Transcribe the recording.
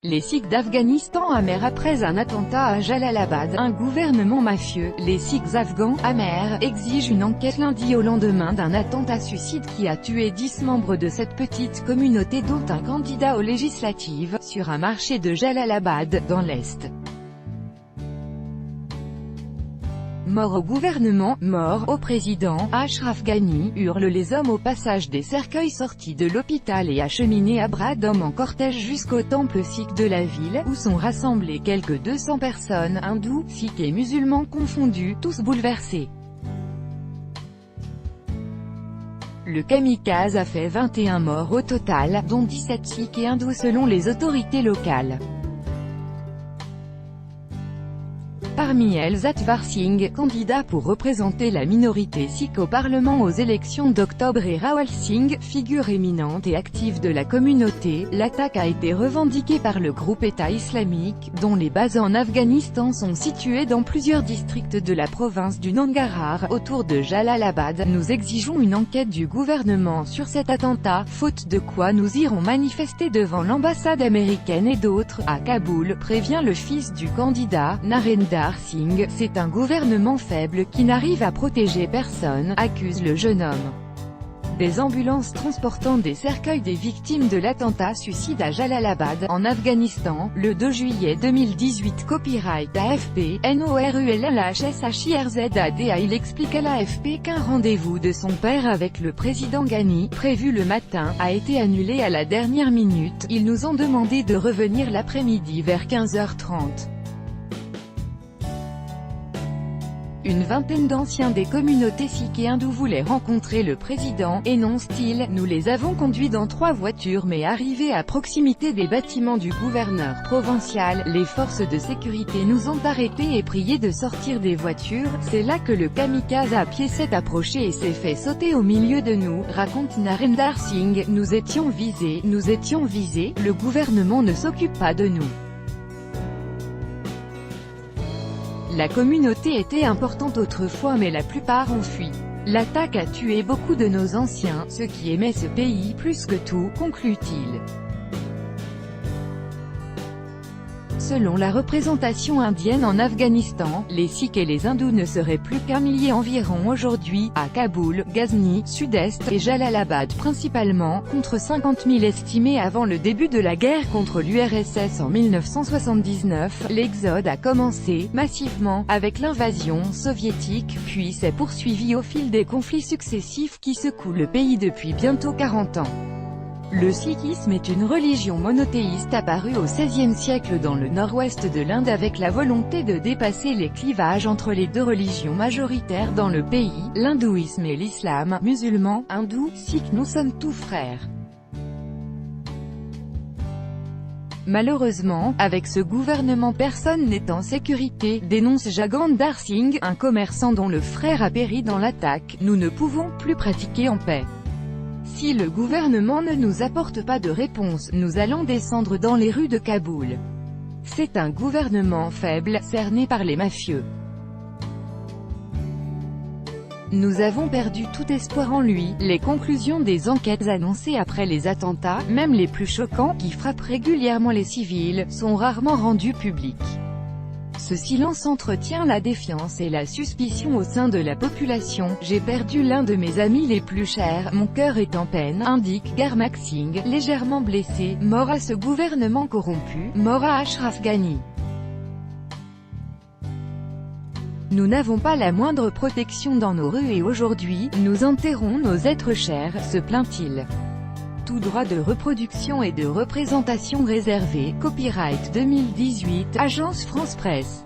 Les Sikhs d'Afghanistan amers après un attentat à Jalalabad, un gouvernement mafieux. Les Sikhs afghans, amers, exigent une enquête lundi au lendemain d'un attentat suicide qui a tué 10 membres de cette petite communauté dont un candidat aux législatives, sur un marché de Jalalabad, dans l'Est. Mort au gouvernement, mort au président, Ashraf Ghani, hurlent les hommes au passage des cercueils sortis de l'hôpital et acheminés à bras d'hommes en cortège jusqu'au temple sikh de la ville, où sont rassemblées quelques 200 personnes, hindous, sikhs et musulmans confondus, tous bouleversés. Le kamikaze a fait 21 morts au total, dont 17 sikhs et hindous selon les autorités locales. Parmi elles Zatwar Singh, candidat pour représenter la minorité sikh au Parlement aux élections d'octobre et Rawal Singh, figure éminente et active de la communauté. L'attaque a été revendiquée par le groupe État islamique, dont les bases en Afghanistan sont situées dans plusieurs districts de la province du Nangarhar, autour de Jalalabad. Nous exigeons une enquête du gouvernement sur cet attentat, faute de quoi nous irons manifester devant l'ambassade américaine et d'autres, à Kaboul, prévient le fils du candidat, Narendra Singh. C'est un gouvernement faible qui n'arrive à protéger personne, accuse le jeune homme. Des ambulances transportant des cercueils des victimes de l'attentat suicide à Jalalabad, en Afghanistan, le 2 juillet 2018. Copyright AFP, NORULLHSHIRZAD. Il explique à l'AFP qu'un rendez-vous de son père avec le président Ghani, prévu le matin, a été annulé à la dernière minute. Ils nous ont demandé de revenir l'après-midi vers 15h30. Une vingtaine d'anciens des communautés sikhs et hindous voulaient rencontrer le président, énonce-t-il. Nous les avons conduits dans 3 voitures mais arrivés à proximité des bâtiments du gouverneur provincial, les forces de sécurité nous ont arrêtés et prié de sortir des voitures. C'est là que le kamikaze à pied s'est approché et s'est fait sauter au milieu de nous, raconte Narendra Singh. Nous étions visés, le gouvernement ne s'occupe pas de nous. La communauté était importante autrefois mais la plupart ont fui. L'attaque a tué beaucoup de nos anciens, ceux qui aimaient ce pays plus que tout, conclut-il. Selon la représentation indienne en Afghanistan, les Sikhs et les hindous ne seraient plus qu'un millier environ aujourd'hui, à Kaboul, Ghazni, Sud-Est, et Jalalabad principalement, contre 50 000 estimés avant le début de la guerre contre l'URSS en 1979. L'exode a commencé, massivement, avec l'invasion soviétique, puis s'est poursuivi au fil des conflits successifs qui secouent le pays depuis bientôt 40 ans. Le sikhisme est une religion monothéiste apparue au XVIe siècle dans le nord-ouest de l'Inde avec la volonté de dépasser les clivages entre les 2 religions majoritaires dans le pays, l'hindouisme et l'islam. Musulmans, hindous, sikhs, nous sommes tous frères. Malheureusement, avec ce gouvernement personne n'est en sécurité, dénonce Jagandar Singh, un commerçant dont le frère a péri dans l'attaque. Nous ne pouvons plus pratiquer en paix. Si le gouvernement ne nous apporte pas de réponse, nous allons descendre dans les rues de Kaboul. C'est un gouvernement faible, cerné par les mafieux. Nous avons perdu tout espoir en lui. Les conclusions des enquêtes annoncées après les attentats, même les plus choquants, qui frappent régulièrement les civils, sont rarement rendues publiques. Ce silence entretient la défiance et la suspicion au sein de la population. J'ai perdu l'un de mes amis les plus chers, mon cœur est en peine, indique Garmak Singh, légèrement blessé. Mort à ce gouvernement corrompu, mort à Ashraf Ghani. Nous n'avons pas la moindre protection dans nos rues et aujourd'hui, nous enterrons nos êtres chers, se plaint-il. Tout droit de reproduction et de représentation réservé. Copyright 2018, Agence France Presse.